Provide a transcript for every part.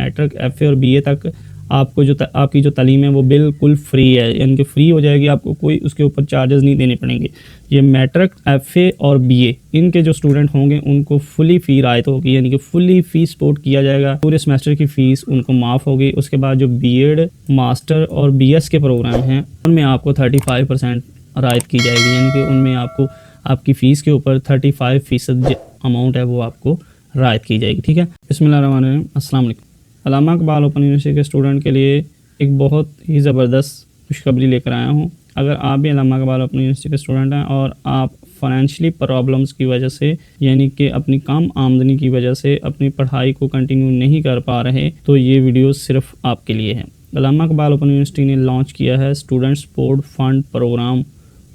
Matric, FA और BA तक आपको जो आपकी जो तालीम है वो बिल्कुल फ्री है, यानी कि फ्री हो जाएगी, आपको कोई उसके ऊपर चार्जेस नहीं देने पड़ेंगे। ये मैट्रिक, FA और BA इनके जो स्टूडेंट होंगे उनको फुली फ़ी रायत होगी, यानी कि फुली फ़ी सपोर्ट किया जाएगा, पूरे सेमेस्टर की फ़ीस उनको माफ़ होगी। उसके बाद जो BEd, मास्टर और BS के प्रोग्राम हैं उनमें आपको 35% रायत की जाएगी, यानी कि उनमें आपको आपकी फ़ीस के ऊपर 35% अमाउंट है वो आपको रायत की जाएगी। ठीक है, बिस्मिल्लाहिर्रहमानिर्रहीम, अस्सलाम वालेकुम। अल्लामा इकबाल ओपन यूनिवर्सिटी के स्टूडेंट के लिए एक बहुत ही ज़बरदस्त खुशखबरी लेकर आया हूँ। अगर आप भी अल्लामा इकबाल ओपन यूनिवर्सिटी के स्टूडेंट हैं और आप फाइनेंशियली प्रॉब्लम्स की वजह से, यानी कि अपनी कम आमदनी की वजह से अपनी पढ़ाई को कंटिन्यू नहीं कर पा रहे, तो ये वीडियो सिर्फ आपके लिए है। अल्लामा इकबाल ओपन यूनिवर्सिटी ने लॉन्च किया है स्टूडेंट सपोर्ट फंड प्रोग्राम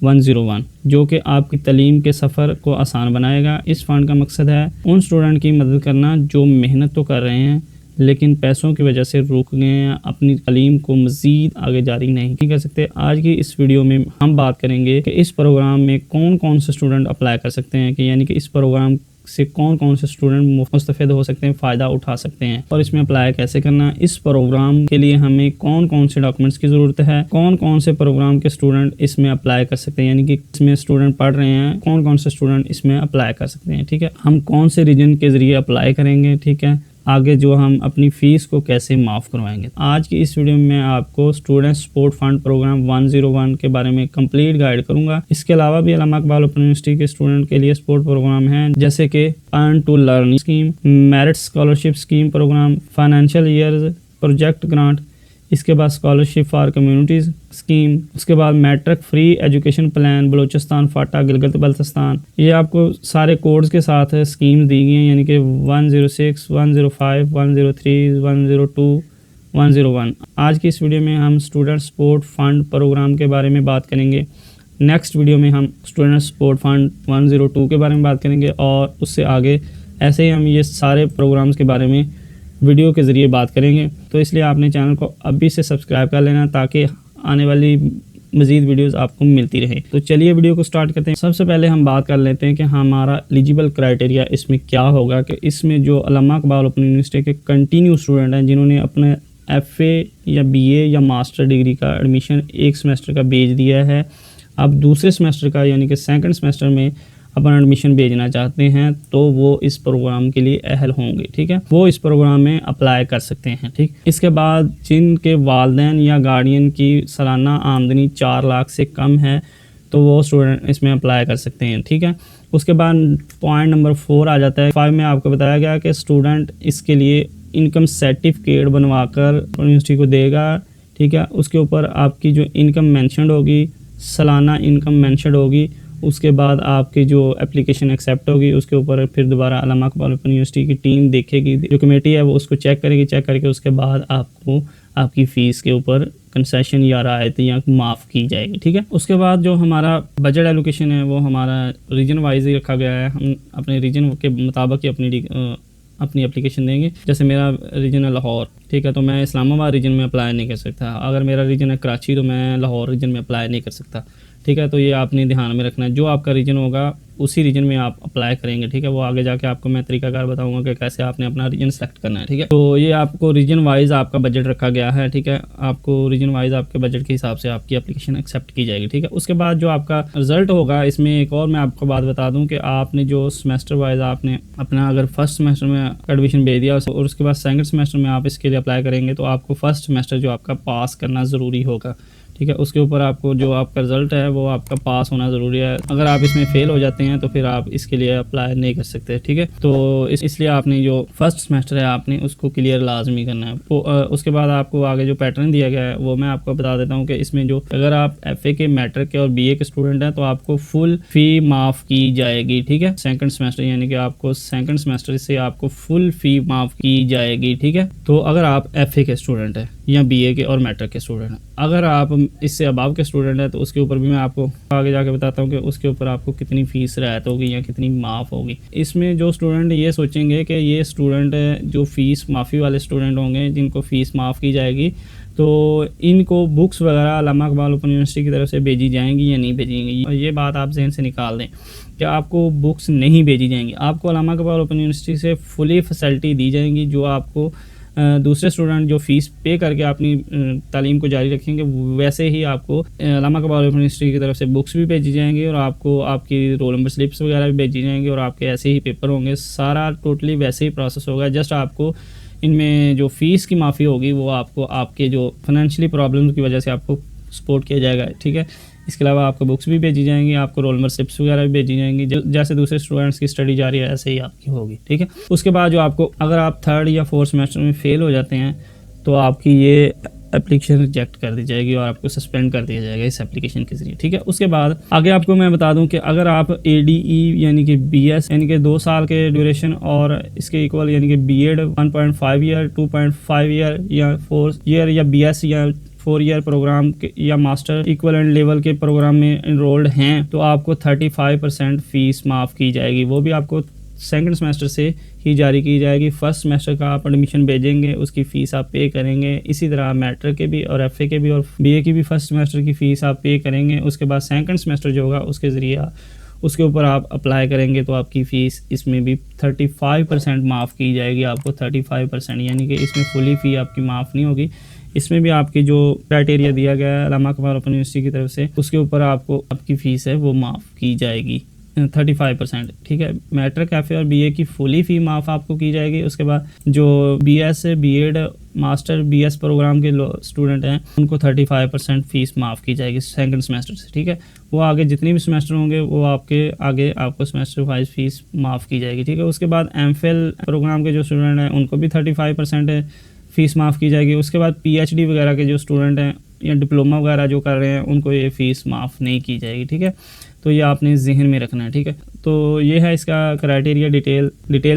101, जो कि आपकी तालीम के सफ़र को आसान बनाएगा। इस फ़ंड का मकसद है उन स्टूडेंट की मदद करना जो मेहनत तो कर रहे हैं लेकिन पैसों की वजह से रुक गए हैं, अपनी तालीम को मज़ीद आगे जारी नहीं कर सकते। आज की इस वीडियो में हम बात करेंगे कि इस प्रोग्राम में कौन कौन से स्टूडेंट अप्लाई कर सकते हैं, कि यानी कि इस प्रोग्राम से कौन कौन से स्टूडेंट मुस्तफ़िद हो सकते हैं, फ़ायदा उठा सकते हैं, और इसमें अप्लाई कैसे करना, इस प्रोग्राम के लिए हमें कौन कौन से डॉक्यूमेंट्स की ज़रूरत है, कौन कौन से प्रोग्राम के स्टूडेंट इसमें अप्लाई कर सकते हैं, यानी कि इसमें स्टूडेंट पढ़ रहे हैं कौन कौन से स्टूडेंट इसमें अप्लाई कर सकते हैं। ठीक है, हम कौन से रीजन के ज़रिए अप्लाई करेंगे, ठीक है, आगे जो हम अपनी फ़ीस को कैसे माफ़ करवाएंगे। आज की इस वीडियो में मैं आपको स्टूडेंट सपोर्ट फंड प्रोग्राम 101 के बारे में कंप्लीट गाइड करूंगा। इसके अलावा भी अल्लामा इकबाल ओपन यूनिवर्सिटी के स्टूडेंट के लिए सपोर्ट प्रोग्राम हैं, जैसे कि earn to learn scheme, merit scholarship scheme program, financial year project grant, इसके बाद स्कॉलरशिप फॉर कम्युनिटीज़ स्कीम, उसके बाद matric free education plan Balochistan, FATA, Gilgit Baltistan. ये आपको सारे कोड्स के साथ स्कीम्स दी गई हैं, यानी कि 106, 105, 103, 102, 101। आज की इस वीडियो में हम स्टूडेंट सपोर्ट फंड प्रोग्राम के बारे में बात करेंगे। नेक्स्ट वीडियो में हम स्टूडेंट सपोर्ट फंड 102 के बारे में बात करेंगे, और उससे आगे ऐसे ही हम ये सारे प्रोग्राम्स के बारे में वीडियो के ज़रिए बात करेंगे। तो इसलिए आपने चैनल को अभी से सब्सक्राइब कर लेना ताकि आने वाली मज़ीद वीडियोस आपको मिलती रहे। तो चलिए वीडियो को स्टार्ट करते हैं। सबसे पहले हम बात कर लेते हैं कि हमारा एलिजिबल क्राइटेरिया इसमें क्या होगा, कि इसमें जो अल्लामा इकबाल ओपन यूनिवर्सिटी के कंटिन्यू स्टूडेंट हैं जिन्होंने अपने FA या BA या मास्टर डिग्री का एडमिशन एक सेमेस्टर का भेज दिया है, अब दूसरे सेमेस्टर का यानी कि सेकंड सेमेस्टर में अपना एडमिशन भेजना चाहते हैं, तो वो इस प्रोग्राम के लिए अहल होंगे। ठीक है, वो इस प्रोग्राम में अप्लाई कर सकते हैं। ठीक, इसके बाद जिनके वालिदैन या गार्डियन की सालाना आमदनी 4 लाख से कम है तो वो स्टूडेंट इसमें अप्लाई कर सकते हैं। ठीक है, उसके बाद पॉइंट नंबर 4 आ जाता है। 5 में आपको बताया गया कि स्टूडेंट इसके लिए इनकम सर्टिफिकेट बनवाकर यूनिवर्सिटी को देगा। ठीक है, उसके ऊपर आपकी जो इनकम मेंशन होगी, सालाना इनकम मेंशन होगी, उसके बाद आपकी जो एप्लीकेशन एक्सेप्ट होगी, उसके ऊपर फिर दोबारा अल्लामा इकबाल ओपन यूनिवर्सिटी की टीम देखेगी, जो कमेटी है वो उसको चेक करेगी, चेक करके उसके बाद आपको आपकी फ़ीस के ऊपर कंसेशन या रायत या माफ़ की जाएगी। ठीक है, उसके बाद जो हमारा बजट एलोकेशन है वो हमारा रीजन वाइज ही रखा गया है। हम अपने रीजन के मुताबिक ही अपनी एप्लीकेशन देंगे। जैसे मेरा रीजन है लाहौर, ठीक है, तो मैं इस्लामाबाद रीजन में अप्लाई नहीं कर सकता। अगर मेरा रीजन है कराची तो मैं लाहौर रीजन में अप्लाई नहीं कर सकता। ठीक है, तो ये आपने ध्यान में रखना है, जो आपका रीजन होगा उसी रीजन में आप अप्लाई करेंगे। ठीक है, वो आगे जाके आपको मैं तरीकाकार बताऊंगा कि कैसे आपने अपना रीजन सेलेक्ट करना है। ठीक है, तो ये आपको रीजन वाइज आपका बजट रखा गया है। ठीक है, आपको रीजन वाइज आपके बजट के हिसाब से आपकी एप्लीकेशन एक्सेप्ट की जाएगी। ठीक है, उसके बाद जो आपका रिजल्ट होगा, इसमें एक और मैं आपको बात बता दूं कि आपने जो सेमेस्टर वाइज आपने अपना अगर फर्स्ट सेमेस्टर में एडमिशन भेज दिया और उसके बाद सेकंड सेमेस्टर में आप इसके लिए अप्लाई करेंगे, तो आपको फर्स्ट सेमेस्टर जो आपका पास करना ज़रूरी होगा। ठीक है, उसके ऊपर आपको जो आपका रिजल्ट है वो आपका पास होना ज़रूरी है। अगर आप इसमें फेल हो जाते हैं तो फिर आप इसके लिए अप्लाई नहीं कर सकते। ठीक है, तो इसलिए आपने जो फर्स्ट सेमेस्टर है आपने उसको क्लियर लाजमी करना है। तो उसके बाद आपको आगे जो पैटर्न दिया गया है वो मैं आपको बता देता हूँ कि इसमें जो अगर आप FA के, मैट्रिक के और BA के स्टूडेंट हैं तो आपको फुल फ़ी माफ़ की जाएगी। ठीक है, सेकंड सेमेस्टर यानी कि आपको सेकंड सेमेस्टर से आपको फुल फ़ी माफ़ की जाएगी। ठीक है, तो अगर आप FA के स्टूडेंट हैं या BA के और मैट्रिक के स्टूडेंट हैं, अगर आप इससे अबाव के स्टूडेंट हैं तो उसके ऊपर भी मैं आपको आगे जाके बताता हूँ कि उसके ऊपर आपको कितनी फ़ीस रियायत होगी या कितनी माफ़ होगी। इसमें जो स्टूडेंट ये सोचेंगे कि ये स्टूडेंट जो फ़ीस माफ़ी वाले स्टूडेंट होंगे जिनको फ़ीस माफ़ की जाएगी, तो इनको बुक्स वगैरह अल्लामा इकबाल ओपन यूनिवर्सिटी की तरफ से भेजी जाएंगी या नहीं भेजेंगी, और ये बात आप जहन से निकाल दें कि आपको बुक्स नहीं भेजी जाएंगी। आपको अल्लामा इकबाल ओपन यूनिवर्सिटी से फुली फैसिलिटी दी जाएंगी, जो आपको दूसरे स्टूडेंट जो फ़ीस पे करके अपनी तालीम को जारी रखेंगे, वैसे ही आपको अल्लामा इकबाल ओपन यूनिवर्सिटी की तरफ से बुक्स भी भेजी जाएंगी और आपको आपकी रोल नंबर स्लिप्स वगैरह भी भेजी जाएंगी और आपके ऐसे ही पेपर होंगे। सारा टोटली वैसे ही प्रोसेस होगा। जस्ट आपको इनमें जो फ़ीस की माफ़ी होगी वो आपको आपके जो फाइनेंशियली प्रॉब्लम की वजह से आपको सपोर्ट किया जाएगा, ठीक है। इसके अलावा आपको बुक्स भी भेजी जाएंगी, आपको रोल नंबर स्लिप्स वगैरह भी भेजी जाएंगी। जैसे दूसरे स्टूडेंट्स की स्टडी जारी है ऐसे ही आपकी होगी, ठीक है। उसके बाद जो आपको अगर आप 3rd या 4th सेमेस्टर में फ़ेल हो जाते हैं तो आपकी ये एप्लीकेशन रिजेक्ट कर दी जाएगी और आपको सस्पेंड कर दिया जाएगा इस एप्लीकेशन के ज़रिए, ठीक है। उसके बाद आगे आपको मैं बता दूं कि अगर आप ADE यानी कि BS यानी कि 2 साल के ड्यूरेशन और इसके इक्वल यानी कि B.Ed 1.5 ईयर, 2.5 ईयर या 4 ईयर या BS या 4 ईयर प्रोग्राम या मास्टर इक्वलेंट लेवल के प्रोग्राम में इनरोल्ड हैं तो आपको 35% फ़ीस माफ़ की जाएगी। वो भी आपको 2nd सेमेस्टर से ही जारी की जाएगी। 1st सेमेस्टर का आप एडमिशन भेजेंगे, उसकी फ़ीस आप पे करेंगे। इसी तरह मैट्रिक के भी और FA के भी और BA की भी 1st सेमेस्टर की फ़ीस आप पे करेंगे। उसके बाद 2nd सेमेस्टर जो होगा उसके ज़रिए उसके ऊपर आप अप्लाई करेंगे तो आपकी फ़ीस इसमें भी 35% माफ़ की जाएगी। आपको 35% यानी कि इसमें फुली फ़ी आपकी माफ़ नहीं होगी। इसमें भी आपकी जो क्राइटेरिया दिया गया है अल्लामा इकबाल ओपन यूनिवर्सिटी की तरफ से उसके ऊपर आपको आपकी फ़ीस है वो माफ़ की जाएगी 35%, ठीक है। मैट्रिक FA और BA की फुली फ़ी माफ़ आपको की जाएगी। उसके बाद जो BS B.Ed master BS programme के स्टूडेंट हैं उनको 35% फ़ीस माफ़ की जाएगी 2nd सेमेस्टर से, ठीक है। वो आगे जितनी भी सेमेस्टर होंगे वो आपके आगे आपको सेमेस्टर वाइज फ़ीस माफ़ की जाएगी, ठीक है। उसके बाद MPhil प्रोग्राम के जो स्टूडेंट हैं उनको भी 35% फ़ीस माफ़ की जाएगी। उसके बाद PhD वगैरह के जो स्टूडेंट हैं या डिप्लोमा वगैरह जो कर रहे हैं उनको ये फ़ीस माफ़ नहीं की जाएगी, ठीक है। तो ये आपने जहन में रखना है, ठीक है। तो ये है इसका क्राइटेरिया डिटेल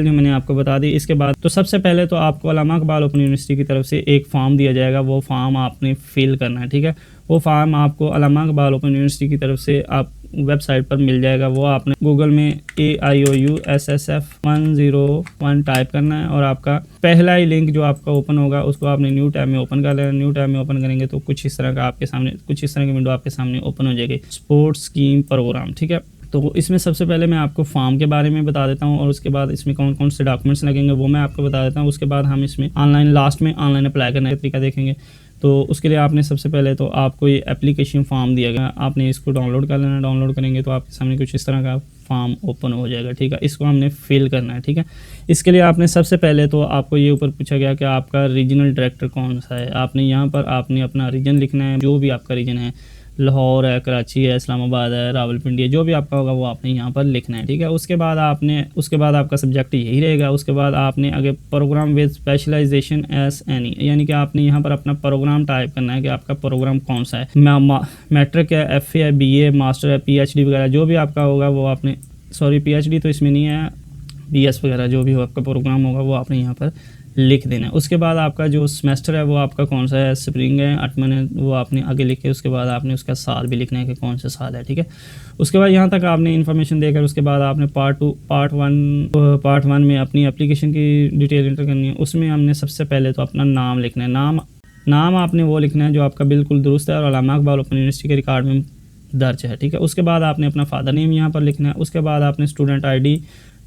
जो मैंने आपको बता दी। इसके बाद तो सबसे पहले तो आपको अल्लामा इकबाल ओपन यूनिवर्सिटी की तरफ से एक फ़ॉर्म दिया जाएगा, वो फ़ॉर्म आपने फ़िल करना है, ठीक है। वो फ़ॉर्म आपको अल्लामा इकबाल ओपन यूनिवर्सिटी की तरफ से आप वेबसाइट पर मिल जाएगा। वो आपने गूगल में AIOUSSF101 टाइप करना है और आपका पहला ही लिंक जो आपका ओपन होगा उसको आपने न्यू टैब में ओपन कर लेना। न्यू टैब में ओपन करेंगे तो कुछ इस तरह की विंडो आपके सामने ओपन हो जाएगी, स्पोर्ट्स स्कीम प्रोग्राम, ठीक है। तो इसमें सबसे पहले मैं आपको फॉर्म के बारे में बता देता हूँ और उसके बाद इसमें कौन कौन से डॉक्यूमेंट्स लगेंगे वो मैं आपको बता देता हूँ। उसके बाद हम इसमें लास्ट में ऑनलाइन अप्लाई करने का तरीका देखेंगे। तो उसके लिए आपने सबसे पहले तो आपको ये एप्लीकेशन फॉर्म दिया गया, आपने इसको डाउनलोड कर लेना। डाउनलोड करेंगे तो आपके सामने कुछ इस तरह का फॉर्म ओपन हो जाएगा, ठीक है। इसको हमने फिल करना है, ठीक है। इसके लिए आपने सबसे पहले तो आपको ये ऊपर पूछा गया कि आपका रीजनल डायरेक्टर कौन सा है। आपने यहाँ पर आपने अपना रीजन लिखना है, जो भी आपका रीजन है, लाहौर है, कराची है, इस्लामाबाद है, रावलपिंडी है, जो भी आपका होगा वो आपने यहाँ पर लिखना है, ठीक है। उसके बाद आपका सब्जेक्ट यही रहेगा। उसके बाद आपने आगे programme with specialisation as any यानी कि आपने यहाँ पर अपना प्रोग्राम टाइप करना है कि आपका प्रोग्राम कौन सा है। मैट्रिक है, FA है, BA मास्टर है, PhD वगैरह जो भी आपका होगा वो आपने PhD तो इसमें नहीं है, BS वगैरह जो भी हो आपका प्रोग्राम होगा वो आपने यहाँ पर लिख देना है। उसके बाद आपका जो सेमेस्टर है वो आपका कौन सा है, स्प्रिंग है, अटमन है, वो आपने आगे लिखे। उसके बाद आपने उसका साल भी लिखना है कि कौन सा साल है, ठीक है। उसके बाद यहाँ तक आपने इन्फॉर्मेशन देकर उसके बाद आपने पार्ट वन में अपनी एप्लीकेशन की डिटेल एंटर करनी है। उसमें हमने सबसे पहले तो अपना नाम लिखना है। नाम आपने वो लिखना है जो आपका बिल्कुल दुरुस्त है और अल्लामा इकबाल ओपन यूनिवर्सिटी के रिकॉर्ड में दर्ज है, ठीक है। उसके बाद आपने अपना फादर नेम यहाँ पर लिखना है। उसके बाद आपने स्टूडेंट ID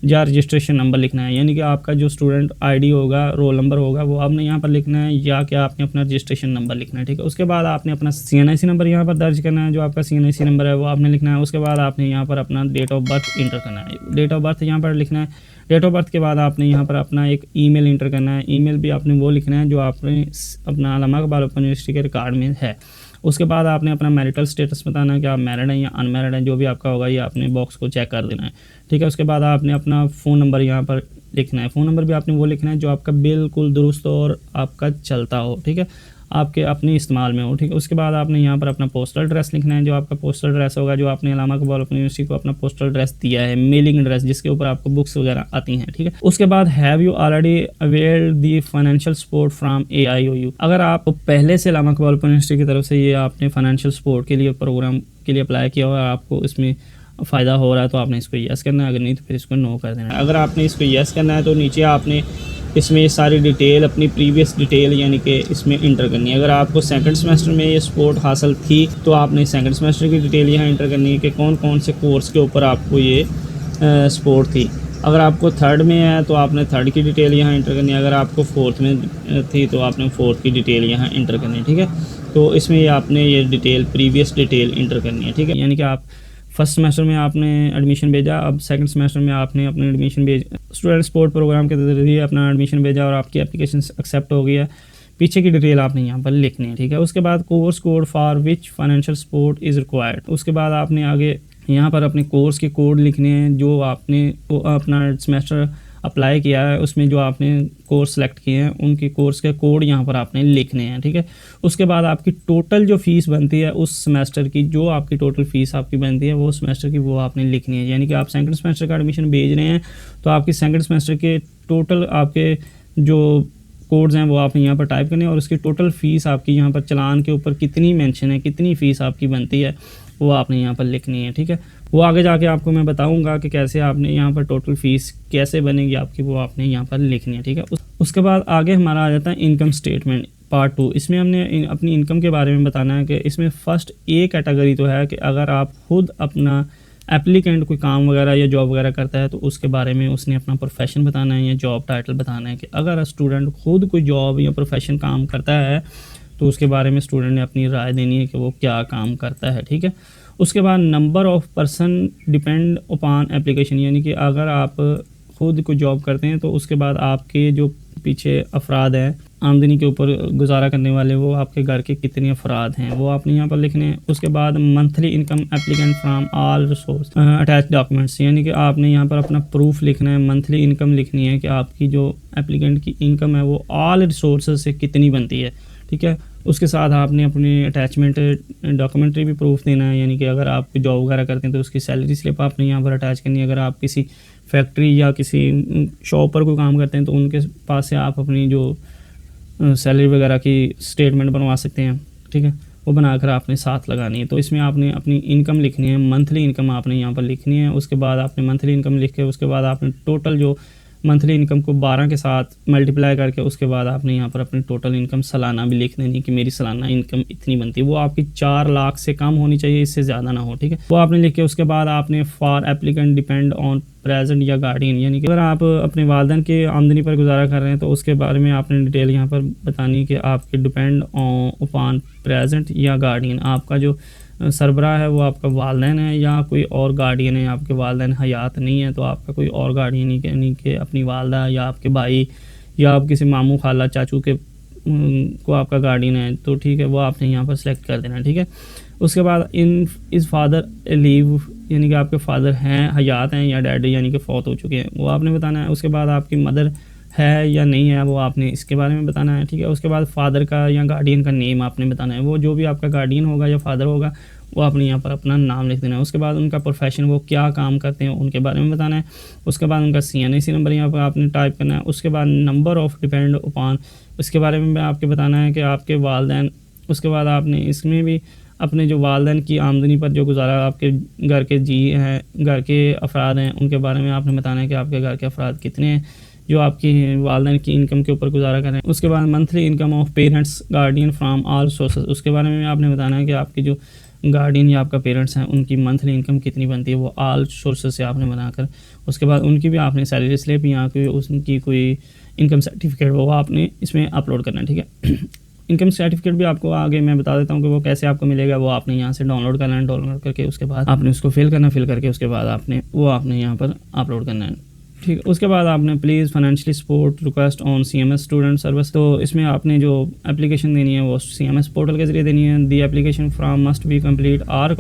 या रजिस्ट्रेशन नंबर लिखना है, यानी कि आपका जो स्टूडेंट ID होगा, रोल नंबर होगा, वो आपने यहाँ पर लिखना है या कि आपने अपना रजिस्ट्रेशन नंबर लिखना है, ठीक है। उसके बाद आपने अपना CNIC नंबर यहाँ पर दर्ज करना है, जो आपका CNIC नंबर है वो आपने लिखना है। उसके बाद आपने यहाँ पर अपना डेट ऑफ बर्थ इंटर करना है, डेट ऑफ बर्थ यहाँ पर लिखना है। डेट ऑफ बर्थ के बाद आपने यहाँ पर अपना एक ईमेल इंटर करना है। ईमेल भी आपने वो लिखना है जो आपने अपना अल्लामा इकबाल ओपन यूनिवर्सिटी के रिकॉर्ड में है। उसके बाद आपने अपना मैरिटल स्टेटस बताना है कि आप मैरिड हैं या अनमैरिड हैं, जो भी आपका होगा ये आपने बॉक्स को चेक कर देना है, ठीक है। उसके बाद आपने अपना फ़ोन नंबर यहाँ पर लिखना है। फ़ोन नंबर भी आपने वो लिखना है जो आपका बिल्कुल दुरुस्त हो और आपका चलता हो, ठीक है, आपके अपने इस्तेमाल में हो, ठीक है। उसके बाद आपने यहाँ पर अपना पोस्टल एड्रेस लिखना है, जो आपका पोस्टल एड्रेस होगा, जो आपने अल्लामा इकबाल ओपन यूनिवर्सिटी को अपना पोस्टल एड्रेस दिया है, मेलिंग एड्रेस जिसके ऊपर आपको बुक्स वगैरह आती हैं, ठीक है। उसके बाद have you already availed the financial support from AIOU, अगर आप पहले से अल्लामा इकबाल ओपन यूनिवर्सिटी की तरफ से ये आपने फाइनेंशियल सपोर्ट के लिए प्रोग्राम के लिए अप्लाई किया हुआ, आपको इसमें फ़ायदा हो रहा है तो आपने इसको यस करना है, अगर नहीं तो फिर इसको नो कर देना है। अगर आपने इसको यस करना है तो नीचे आपने इसमें सारी डिटेल अपनी प्रीवियस डिटेल यानी कि इसमें इंटर करनी है। अगर आपको 2nd सेमेस्टर में ये सपोर्ट हासिल थी तो आपने 2nd सेमेस्टर की डिटेल यहाँ इंटर करनी है कि कौन कौन से कोर्स के ऊपर आपको ये सपोर्ट थी। अगर आपको थर्ड में है तो आपने थर्ड की डिटेल यहाँ इंटर करनी है, अगर आपको फोर्थ में थी तो आपने फोर्थ की डिटेल यहाँ इंटर करनी है, ठीक है। तो इसमें आपने ये डिटेल प्रीवियस डिटेल इंटर करनी है, ठीक है। यानी कि आप फर्स्ट सेमेस्टर में आपने एडमिशन भेजा, अब सेकंड सेमेस्टर में आपने अपना एडमिशन स्टूडेंट सपोर्ट प्रोग्राम के ज़रिए अपना एडमिशन भेजा और आपकी एप्लीकेशन एक्सेप्ट हो गया। पीछे की डिटेल आपने यहाँ पर लिखनी है, ठीक है। उसके बाद course code for which financial support is required, उसके बाद आपने आगे यहाँ पर अपने कोर्स के कोड लिखने हैं जो आपने अपना सेमेस्टर अप्लाई किया है, उसमें जो आपने कोर्स सेलेक्ट किए हैं उनके कोर्स के कोड यहाँ पर आपने लिखने हैं, ठीक है। उसके बाद आपकी टोटल जो फ़ीस बनती है उस सेमेस्टर की, जो आपकी टोटल फ़ीस आपकी बनती है वो सेमेस्टर की, वो आपने लिखनी है। यानी कि आप सेकंड सेमेस्टर का एडमिशन भेज रहे हैं तो आपकी सेकंड सेमेस्टर के टोटल आपके जो कोड्स हैं वो आपने यहाँ पर टाइप करने हैं और उसकी टोटल फ़ीस आपकी यहाँ पर चालान के ऊपर कितनी मेंशन है, कितनी फ़ीस आपकी बनती है, वो आपने यहाँ पर लिखनी है, ठीक है। वो आगे जाके आपको मैं बताऊंगा कि कैसे आपने यहाँ पर टोटल फ़ीस कैसे बनेगी आपकी, वो आपने यहाँ पर लिखनी है, ठीक है। उसके बाद आगे हमारा आ जाता है इनकम स्टेटमेंट पार्ट 2। इसमें हमने अपनी इनकम के बारे में बताना है कि इसमें फ़र्स्ट ए कैटेगरी तो है कि अगर आप खुद अपना एप्लीकेंट कोई काम वगैरह या जॉब वगैरह करता है तो उसके बारे में उसने अपना प्रोफेशन बताना है या जॉब टाइटल बताना है कि अगर स्टूडेंट खुद कोई जॉब या प्रोफेशन काम करता है तो उसके बारे में स्टूडेंट ने अपनी राय देनी है कि वो क्या काम करता है, ठीक है। उसके बाद number of person depend upon application, यानी कि अगर आप खुद कोई जॉब करते हैं तो उसके बाद आपके जो पीछे अफराद हैं आमदनी के ऊपर गुजारा करने वाले, वो आपके घर के कितने अफराद हैं वो आपने यहाँ पर लिखने हैं। उसके बाद monthly income applicant from all resource attach documents, यानी कि आपने यहाँ पर अपना प्रूफ लिखना है, मंथली इनकम लिखनी है कि आपकी जो एप्लीकेंट की इनकम है वो ऑल रिसोर्स से कितनी बनती है, ठीक है। उसके साथ आपने अपनी अटैचमेंट डॉक्यूमेंट्री भी प्रूफ देना है, यानी कि अगर आप जॉब वगैरह करते हैं तो उसकी सैलरी स्लिप आपने यहाँ पर अटैच करनी है। अगर आप किसी फैक्ट्री या किसी शॉप पर कोई काम करते हैं तो उनके पास से आप अपनी जो सैलरी वगैरह की स्टेटमेंट बनवा सकते हैं, ठीक है। वो बनाकर आपने साथ लगानी है। तो इसमें आपने अपनी इनकम लिखनी है, मंथली इनकम आपने यहाँ पर लिखनी है। उसके बाद आपने मंथली इनकम लिख के उसके बाद आपने टोटल जो मंथली इनकम को 12 के साथ मल्टीप्लाई करके उसके बाद आपने यहाँ पर अपनी टोटल इनकम सालाना भी लिख देनी कि मेरी सालाना इनकम इतनी बनती है। वो आपकी 4 लाख से कम होनी चाहिए, इससे ज़्यादा ना हो, ठीक है। वो आपने लिख के उसके बाद आपने for applicant depend on present या गार्डियन, यानी कि अगर आप अपने वालिदैन के आमदनी पर गुजारा कर रहे हैं तो उसके बारे में आपने डिटेल यहाँ पर बतानी कि आपके डिपेंड अपॉन प्रेजेंट या गार्डियन, आपका जो सरबराह है वो आपका वालिदैन है या कोई और गार्डियन है। आपके वालिदैन हयात नहीं है तो आपका कोई और गार्डियन, यानी कि अपनी वालदा या आपके भाई या आप किसी मामू खाला चाचू के को आपका गार्डियन है तो ठीक है, वो आपने यहाँ पर सेलेक्ट कर देना, ठीक है। उसके बाद इज़ फादर लीव, यानी कि आपके फादर हैं हयात हैं या डैडी यानी कि फ़ौत हो चुके हैं, वो आपने बताना है। उसके बाद आपकी मदर है या नहीं है वो आपने इसके बारे में बताना है, ठीक है। उसके बाद फादर का या गार्डियन का नेम आपने बताना है, वो जो भी आपका गार्डियन होगा या फादर होगा वो आपने यहाँ पर अपना नाम लिख देना है। उसके बाद उनका प्रोफेशन, वो क्या काम करते हैं उनके बारे में बताना है। उसके बाद उनका CNIC नंबर यहाँ पर आपने टाइप करना है। उसके बाद नंबर ऑफ़ डिपेंड अपॉन, उसके बारे में आपके बताना है कि आपके वालिदैन। उसके बाद आपने इसमें भी अपने जो वालिदैन की आमदनी पर जो गुजारा आपके घर के घर के अफराद हैं उनके बारे में आपने बताना है कि आपके घर के अफराद कितने हैं जो आपकी वालिदैन की इनकम के ऊपर गुजारा कर रहे हैं। उसके बाद monthly income of parents guardian from all sources, उसके बारे में आपने बताना है कि आपकी जो गार्डियन या आपका पेरेंट्स हैं उनकी मंथली इनकम कितनी बनती है, वो ऑल सोर्सेज से आपने बनाकर उसके बाद उनकी भी आपने सैलरी स्लिप या कोई उनकी कोई इनकम सर्टिफिकेट वो आपने इसमें अपलोड करना है, ठीक है। इनकम सर्टिफिकेट भी आपको आगे मैं बता देता हूँ कि वो कैसे आपको मिलेगा। वो आपने यहाँ से डाउनलोड करना है, डाउनलोड करके उसके बाद आपने उसको फिल करके उसके बाद आपने यहाँ पर अपलोड करना है, ठीक है। उसके बाद आपने please financially support request on CMS student service, तो इसमें आपने जो एप्लीकेशन देनी है वो CMS पोर्टल के ज़रिए देनी है। The application form must be complete or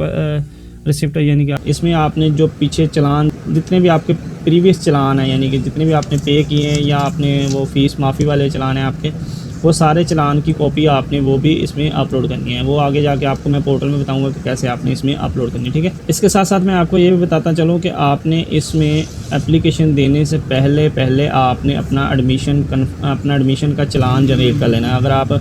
receipt, यानी कि इसमें आपने जो पीछे चलान जितने भी आपके प्रीवियस चलान हैं, यानी कि जितने भी आपने पे किए हैं या आपने वो फ़ीस माफ़ी वाले चलान हैं आपके, वो सारे चलान की कॉपी आपने वो भी इसमें अपलोड करनी है। वो आगे जाके आपको मैं पोर्टल में बताऊंगा कि कैसे आपने इसमें अपलोड करनी है, ठीक है। इसके साथ साथ मैं आपको ये भी बताता चलूँ कि आपने इसमें एप्लीकेशन देने से पहले आपने अपना एडमिशन का चलान जनरेट कर लेना है। अगर आप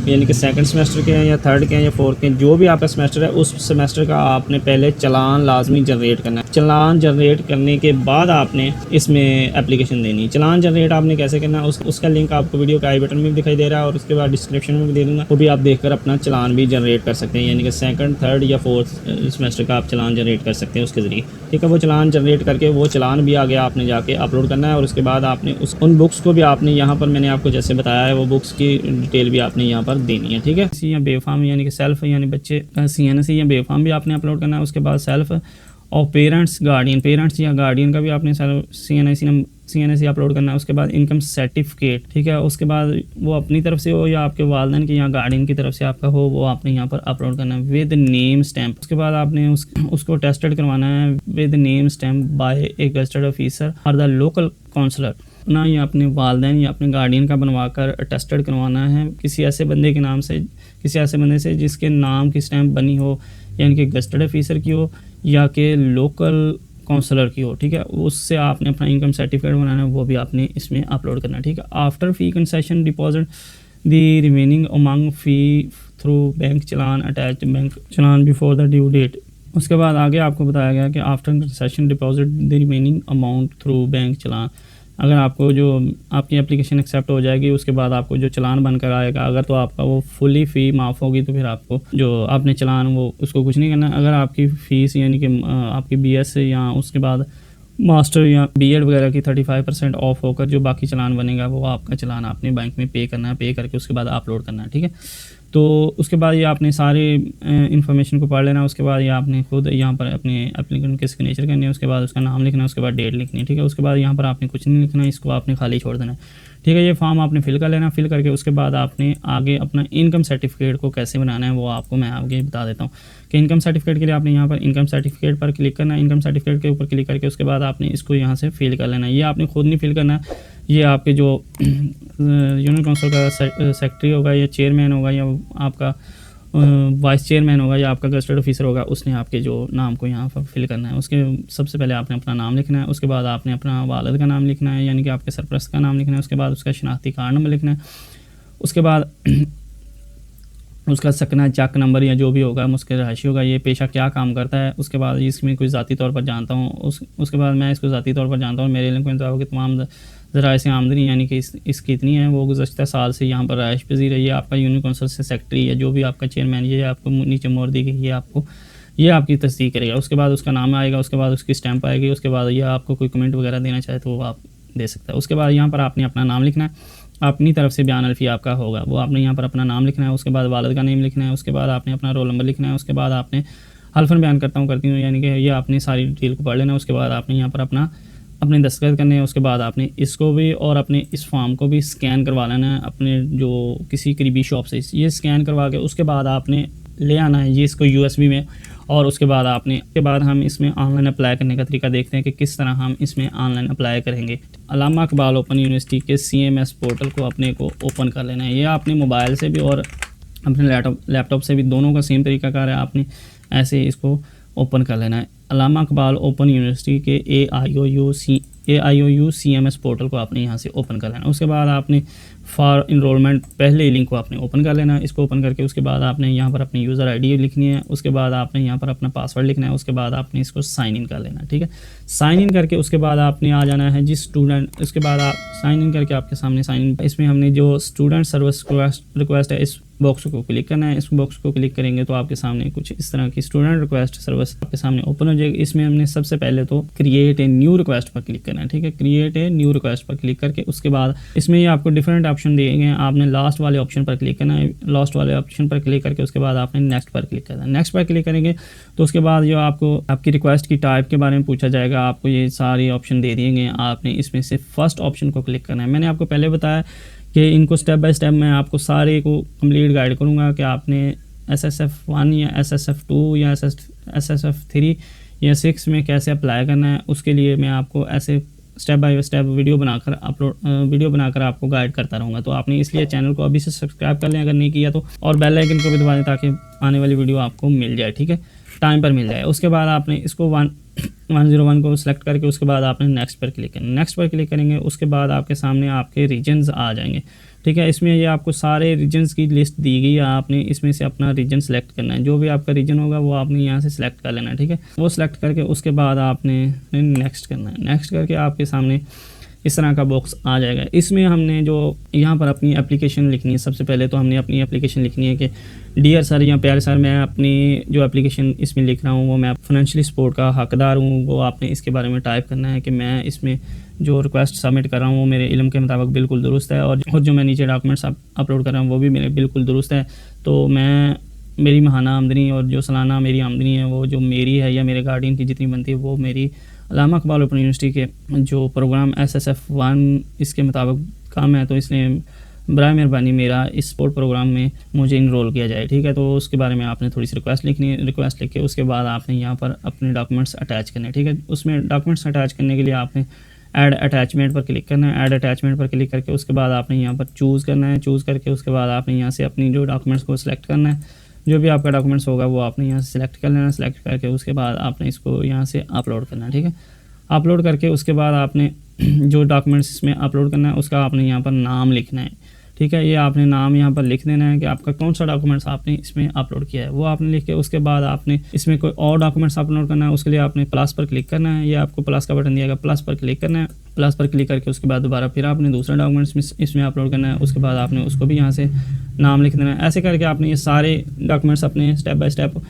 यानी कि सेकंड सेमेस्टर के हैं या थर्ड के हैं या फोर्थ के हैं, जो भी आपका सेमेस्टर है उस सेमेस्टर का आपने पहले चलान लाजमी जनरेट करना है। चलान जनरेट करने के बाद आपने इसमें एप्लीकेशन देनी है। चलान जनरेट आपने कैसे करना है उसका लिंक आपको वीडियो के आई बटन में भी दिखाई दे रहा है और उसके बाद डिस्क्रिप्शन में भी दे दूँगा, वो भी आप देखकर अपना चलान भी जनरेट कर सकते हैं। यानी कि सेकंड, थर्ड या फोर्थ सेमेस्टर का आप चलान जनरेट कर सकते हैं उसके ज़रिए, ठीक है। वो चलान जनरेट करके वो चलान भी आगे आपने जाके अपलोड करना है और उसके बाद आपने उन बुक्स को भी आपने यहाँ पर मैंने आपको जैसे बताया है वो बुक्स की डिटेल भी आपने यहाँ पर देनी है, ठीक है। सी या बेफाम यानी कि सेल्फ यानी बच्चे CNSE या बेफाम भी आपने अपलोड करना है। उसके बाद सेल्फ और पेरेंट्स या गार्डियन का भी आपने CNSE अपलोड करना है। उसके बाद इनकम सर्टिफिकेट, ठीक है। उसके बाद वो अपनी तरफ से हो या आपके वालिदैन की या गार्डियन की तरफ से आपका हो, वो आपने यहाँ पर अपलोड करना है विद नेम स्टैम्प। उसके बाद आपने उसको टेस्टेड करवाना है with name stamp by a gazetted officer और द लोकल काउंसलर ना, या अपने वालिदैन या अपने गार्डियन का बनवाकर टेस्टेड करवाना है किसी ऐसे बंदे के नाम से, किसी ऐसे बंदे से जिसके नाम की स्टैम्प बनी हो, यानी कि गेजेटेड ऑफिसर की हो या कि लोकल काउंसलर की हो, ठीक है। उससे आपने अपना इनकम सर्टिफिकेट बनाना है, वो भी आपने इसमें अपलोड करना है, ठीक है। After fee concession deposit the remaining amount fee through bank challan attach bank challan before the due date. उसके बाद आगे आपको बताया गया कि after concession deposit the remaining amount through bank challan. अगर आपको जो आपकी एप्लीकेशन एक्सेप्ट हो जाएगी उसके बाद आपको जो चलान बनकर आएगा, अगर तो आपका वो फुली फ़ी माफ़ होगी तो फिर आपको जो आपने चलान वो उसको कुछ नहीं करना। अगर आपकी फ़ीस यानी कि आपकी BS या उसके बाद मास्टर या B.Ed वगैरह की 35% ऑफ होकर जो बाकी चलान बनेगा वो आपका चलान आपने बैंक में पे करना है, पे करके उसके बाद अपलोड करना है, ठीक है। तो उसके बाद ये आपने सारे इन्फॉर्मेशन को पढ़ लेना। उसके बाद ये आपने खुद यहाँ पर अपने एप्लीकेंट के सिग्नेचर करने है, उसके बाद उसका नाम लिखना है, उसके बाद डेट लिखनी है, ठीक है। उसके बाद यहाँ पर आपने कुछ नहीं लिखना है, इसको आपने खाली छोड़ देना है, ठीक है। ये फॉर्म आपने फिल कर लेना। फिल करके उसके बाद आपने आगे अपना इनकम सर्टिफिकेट को कैसे बनाना है वो आपको मैं आगे बता देता हूँ कि इनकम सर्टिफिकेट के लिए आपने यहाँ पर इनकम सर्टिफिकेट पर क्लिक करना है। इनकम सर्टिफिकेट के ऊपर क्लिक करके उसके बाद आपने इसको यहाँ से फिल कर लेना है। ये आपने खुद नहीं फिल करना है, ये आपके जो यूनियन काउंसिल का सेक्रेटरी होगा या चेयरमैन होगा या आपका वाइस चेयरमैन होगा या आपका गेजेटेड ऑफिसर होगा, उसने आपके जो नाम को यहाँ पर फिल करना है। उसके सबसे पहले आपने अपना नाम लिखना है, उसके बाद आपने अपना वालिद का नाम लिखना है यानी कि आपके सरपरस्त का नाम लिखना है, उसके बाद उसका शनाख्ती कार्ड नंबर लिखना है, उसके बाद उसका सकना चक नंबर या जो भी होगा उसके रहायशी होगा, ये पेशा क्या काम करता है, उसके बाद इसमें कोई ज़ाती तौर पर जानता हूँ, उसके बाद मैं इसको ज़ाती तौर पर जानता हूँ, मेरे इल्म के तमाम ज़राए से आमदनी यानी कि इसकी इतनी है, वो गुज़श्ता साल से यहाँ पर रहायश पजीर है, ये आपका यूनियन काउंसिल से सेक्रेटरी या जो भी आपका चेयरमैन ये आपको नीचे मोहर दी गई, ये आपकी तस्दीक करेगा। उसके बाद उसका नाम आएगा, उसके बाद उसकी स्टैंप आएगी, उसके बाद ये आपको कोई कमेंट वगैरह देना चाहे तो वो आप दे सकता है। उसके बाद यहाँ पर आपने अपना नाम लिखना है, अपनी तरफ से बयान अल्फी आपका होगा, वो आपने यहाँ पर अपना नाम लिखना है, उसके बाद वालिद का नेम लिखना है, उसके बाद आपने अपना रोल नंबर लिखना है, उसके बाद आपने हल्फन बयान करती हूँ यानी कि ये आपने सारी डिटेल को पढ़ लेना है। उसके बाद आपने यहाँ पर अपने दस्तखत करने हैं, उसके बाद आपने इसको भी और अपने इस फॉर्म को भी स्कैन करवा लेना है अपने जो किसी करीबी शॉप से। ये स्कैन करवा के उसके बाद आपने ले आना है ये इसको USB में, और उसके बाद हम इसमें ऑनलाइन अप्लाई करने का तरीका देखते हैं कि किस तरह हम इसमें ऑनलाइन अप्लाई करेंगे। अल्लामा इकबाल ओपन यूनिवर्सिटी के CMS पोर्टल को अपने को ओपन कर लेना है। ये आपने मोबाइल से भी और अपने लैपटॉप से भी दोनों का सेम तरीका कार है, आपने ऐसे इसको ओपन कर लेना है। अल्लामा इकबाल ओपन यूनिवर्सिटी के AIOU CMS पोर्टल को आपने यहाँ से ओपन कर लेना। उसके बाद आपने फॉर इनरोलमेंट पहले लिंक को आपने ओपन कर लेना है। इसको ओपन करके उसके बाद आपने यहाँ पर अपनी यूज़र ID लिखनी है, उसके बाद आपने यहाँ पर अपना पासवर्ड लिखना है, उसके बाद आपने इसको साइन इन कर लेना है, ठीक है। साइन इन करके उसके बाद आपने आ जाना है जिस स्टूडेंट, उसके बाद आप साइन इन करके आपके सामने साइन इन, इसमें हमने जो स्टूडेंट सर्विस रिक्वेस्ट है इस बॉक्स को क्लिक करना है। इस बॉक्स को क्लिक करेंगे तो आपके सामने कुछ इस तरह की स्टूडेंट रिक्वेस्ट सर्विस आपके सामने ओपन हो जाएगी। इसमें हमने सबसे पहले तो क्रिएट ए न्यू रिक्वेस्ट पर क्लिक करना है, ठीक है। क्रिएट ए न्यू रिक्वेस्ट पर क्लिक करके उसके बाद इसमें ये आपको डिफरेंट ऑप्शन दिए गए हैं, आपने लास्ट वाले ऑप्शन पर क्लिक करना है। लास्ट वाले ऑप्शन पर क्लिक करके उसके बाद आपने नेक्स्ट पर क्लिक करना है। नेक्स्ट पर क्लिक करेंगे तो उसके बाद जो आपको आपकी रिक्वेस्ट की टाइप के बारे में पूछा जाएगा, आपको ये सारे ऑप्शन दे दिए गए, आपने इसमें से फर्स्ट ऑप्शन को क्लिक करना है। मैंने आपको पहले बताया कि इनको स्टेप बाय स्टेप मैं आपको सारे को कंप्लीट गाइड करूंगा कि आपने SSF 1 या SSF 2 या SSF 3 या 6 में कैसे अप्लाई करना है, उसके लिए मैं आपको ऐसे स्टेप बाय स्टेप वीडियो बनाकर आपको गाइड करता रहूँगा। तो आपने इसलिए चैनल को अभी से सब्सक्राइब कर लें अगर नहीं किया तो, और बेल आइकन को भी दबा दें ताकि आने वाली वीडियो आपको मिल जाए, ठीक है, टाइम पर मिल जाए। उसके बाद आपने इसको 101 को सिलेक्ट करके उसके बाद आपने नेक्स्ट पर क्लिक करना। नेक्स्ट पर क्लिक करेंगे उसके बाद आपके सामने आपके रीजन्स आ जाएंगे, ठीक है। इसमें ये आपको सारे रीजन्स की लिस्ट दी गई है, आपने इसमें से अपना रीजन सेलेक्ट करना है। जो भी आपका रीजन होगा वो आपने यहाँ से सिलेक्ट कर लेना है, ठीक है। वो सिलेक्ट करके उसके बाद आपने नेक्स्ट करना है। नेक्स्ट करके आपके सामने इस तरह का बॉक्स आ जाएगा। इसमें हमने जो यहाँ पर अपनी एप्लीकेशन लिखनी है, सबसे पहले तो हमने अपनी एप्लीकेशन लिखनी है कि डियर सर या प्यारे सर, मैं अपनी जो एप्लीकेशन इसमें लिख रहा हूँ वो मैं फाइनेंशियली सपोर्ट का हकदार हूँ। वो आपने इसके बारे में टाइप करना है कि मैं इसमें जो रिक्वेस्ट सबमिट कर रहा हूँ वो मेरे इल्म के मुताबिक बिल्कुल दुरुस्त है, और जो मैं नीचे डॉक्यूमेंट्स अपलोड कर रहा हूँ वो भी मेरे बिल्कुल दुरुस्त है। तो मेरी माहाना आमदनी और जो सालाना मेरी आमदनी है वो जो मेरी है या मेरे गार्डियन की जितनी बनती है वो मेरी अल्लामा इकबाल ओपन यूनिवर्सिटी के जो प्रोग्राम SSF1 इसके मुताबिक काम है, तो इसलिए बराए मेहरबानी मेरा इस स्पोर्ट प्रोग्राम में मुझे इनरोल किया जाए, ठीक है। तो उसके बारे में आपने थोड़ी सी रिक्वेस्ट लिखनी है। रिक्वेस्ट लिख के उसके बाद आपने यहाँ पर अपने डॉक्यूमेंट्स अटैच करने हैं, ठीक है। उसमें डॉक्यूमेंट्स अटैच करने के लिए आपने ऐड अटैचमेंट पर क्लिक करना है। ऐड अटैचमेंट पर क्लिक करके उसके बाद आपने यहाँ पर चूज़ करना है। चूज़ करके उसके बाद आपने यहाँ से अपनी जो डॉक्यूमेंट्स को सिलेक्ट करना है। जो भी आपका डॉक्यूमेंट्स होगा वो आपने यहाँ से सिलेक्ट कर लेना। सिलेक्ट करके उसके बाद आपने इसको यहाँ से अपलोड करना है, ठीक है। अपलोड करके उसके बाद आपने जो डॉक्यूमेंट्स इसमें अपलोड करना है उसका आपने यहाँ पर नाम लिखना है, ठीक है। ये आपने नाम यहाँ पर लिख देना है कि आपका कौन सा डॉक्यूमेंट्स आपने इसमें अपलोड किया है वो आपने लिख के उसके बाद आपने इसमें कोई और डॉक्यूमेंट्स अपलोड करना है। उसके लिए आपने प्लस पर क्लिक करना है। ये आपको प्लस का बटन दिया गया, प्लस पर क्लिक करना है। प्लस पर क्लिक करके उसके बाद दोबारा फिर आपने दूसरा डॉक्यूमेंट्स इसमें अपलोड करना है। उसके बाद आपने उसको भी यहाँ से नाम लिख देना है। ऐसे करके आपने ये सारे डॉक्यूमेंट्स अपने स्टेप बाय स्टेप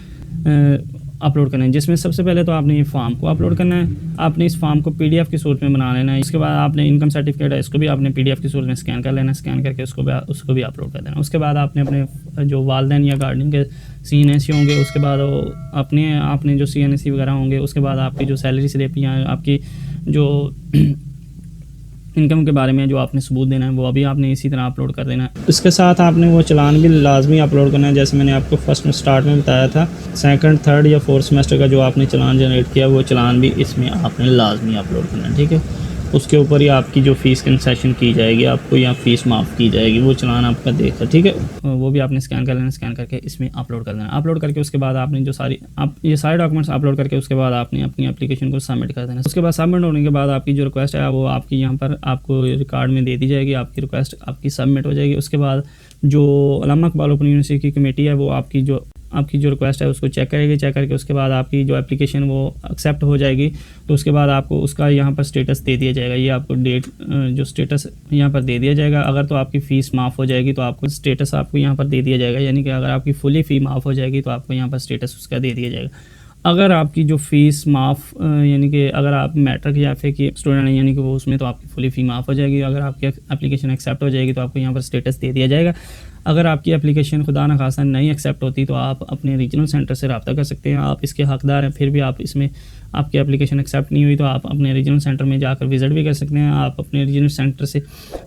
अपलोड करना है, जिसमें सबसे पहले तो आपने ये फॉर्म को अपलोड करना है। आपने इस फॉर्म को PDF की सूरत में बना लेना है। इसके बाद आपने इनकम सर्टिफिकेट है इसको भी आपने PDF की सूरत में स्कैन कर लेना है। स्कैन करके उसको भी अपलोड कर देना। उसके बाद आपने अपने जो वालिदैन या गार्डियन के CNSE होंगे, उसके बाद आपने जो CNSE वगैरह होंगे, उसके बाद आपकी जो सैलरी स्लिप या आपकी जो इनकम के बारे में जो आपने सबूत देना है वो अभी आपने इसी तरह अपलोड कर देना है। इसके साथ आपने वो चलान भी लाजमी अपलोड करना है, जैसे मैंने आपको फर्स्ट में स्टार्ट में बताया था। सेकंड, थर्ड या फोर्थ सेमेस्टर का जो आपने चलान जनरेट किया वो चलान भी इसमें आपने लाजमी अपलोड करना है, ठीक है। उसके ऊपर ही आपकी जो फ़ीस कंसेशन की जाएगी आपको या फ़ीस माफ़ की जाएगी, वो चलान आपका देखा, ठीक है। वो भी आपने स्कैन कर लेना। स्कैन करके इसमें अपलोड कर देना। अपलोड करके उसके बाद आपने जो ये सारे डॉक्यूमेंट्स अपलोड करके उसके बाद आपने अपनी एप्लीकेशन को सबमिट कर देना। उसके बाद सबमिट होने के बाद आपकी जो रिक्वेस्ट है वो आपकी यहाँ पर आपको रिकॉर्ड में दे दी जाएगी। आपकी रिक्वेस्ट आपकी सबमिट हो जाएगी। उसके बाद जो अल्लामा इकबाल ओपन यूनिवर्सिटी की कमेटी है वो आपकी जो रिक्वेस्ट है उसको चेक करेगी। चेक करके उसके बाद आपकी जो एप्लीकेशन वो एक्सेप्ट हो जाएगी। तो उसके बाद आपको उसका यहाँ पर स्टेटस दे दिया जाएगा। ये आपको डेट जो स्टेटस यहाँ पर दे दिया जाएगा। अगर तो आपकी फ़ीस माफ़ हो जाएगी तो आपको स्टेटस आपको यहाँ पर दे दिया जाएगा, यानी कि अगर आपकी फुली फ़ी माफ़ हो जाएगी तो आपको यहाँ पर स्टेटस उसका दे दिया जाएगा। अगर आपकी जो फ़ीस माफ़ यानी कि अगर आप मैट्रिक या फिर की स्टूडेंट हैं यानी कि वो उसमें तो आपकी फुली फ़ी माफ़ हो जाएगी। अगर आपकी एप्लीकेशन एक्सेप्ट हो जाएगी तो आपको यहाँ पर स्टेटस दे दिया जाएगा। अगर आपकी एप्लीकेशन खुदा न खासा नहीं एक्सेप्ट होती तो आप अपने रीजनल सेंटर से रब्ता कर सकते हैं। आप इसके हकदार हैं, फिर भी आप इसमें आपकी एप्लीकेशन एक्सेप्ट नहीं हुई तो आप अपने रीजनल सेंटर में जाकर विज़िट भी कर सकते हैं। आप अपने रीजनल सेंटर से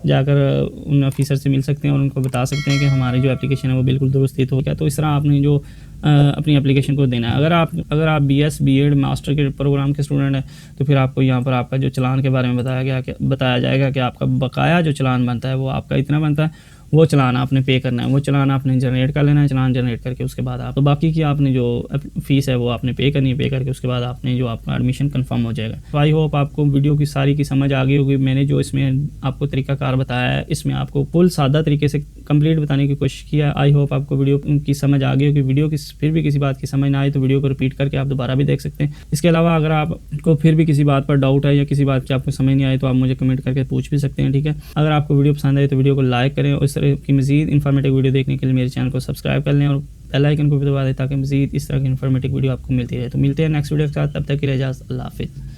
जाकर उन ऑफिसर से मिल सकते हैं और उनको बता सकते हैं कि हमारी जो एप्लीकेशन है वो बिल्कुल दुरुस्त थी। तो क्या तो इस तरह आपने जो अपनी एप्लीकेशन को देना है। अगर आप BS BEd मास्टर के प्रोग्राम के स्टूडेंट हैं तो फिर आपको यहाँ पर आपका जो चलान के बारे में बताया जाएगा कि आपका बकाया जो चलान बनता है वो आपका इतना बनता है, वो चलान आपने पे करना है। वो चलान आपने जनरेट कर लेना है। चलान जनरेट करके उसके बाद आप तो बाकी की आपने जो फ़ीस है वो आपने पे करनी है। पे करके उसके बाद आपने जो आपका एडमिशन कंफर्म हो जाएगा। तो आई होप आपको वीडियो की सारी की समझ आ गई होगी। मैंने जो इसमें आपको तरीकाकार बताया है इसमें आपको फुल सादा तरीके से कंप्लीट बताने की कोशिश किया है। आई होप आपको वीडियो की समझ आ गई होगी। वीडियो की फिर भी किसी बात की समझ ना आए तो वीडियो को रिपीट करके आप दोबारा भी देख सकते हैं। इसके अलावा अगर आपको फिर भी किसी बात पर डाउट है या किसी बात की आपको समझ नहीं आए तो आप मुझे कमेंट करके पूछ भी सकते हैं, ठीक है। अगर आपको वीडियो पसंद आए तो वीडियो को लाइक करें और इस तरह की मज़ीद इन्फॉर्मेटिव वीडियो देखने के लिए मेरे चैनल को सब्सक्राइब कर लें और बेल आइकन को भी दबा दें ताकि मज़ीद इस तरह की इन्फॉर्मेटिव वीडियो आपको मिलती रहे। तो मिलते हैं नेक्स्ट वीडियो के साथ, तब तक की इजाज़त, अल्लाह हाफ़िज़।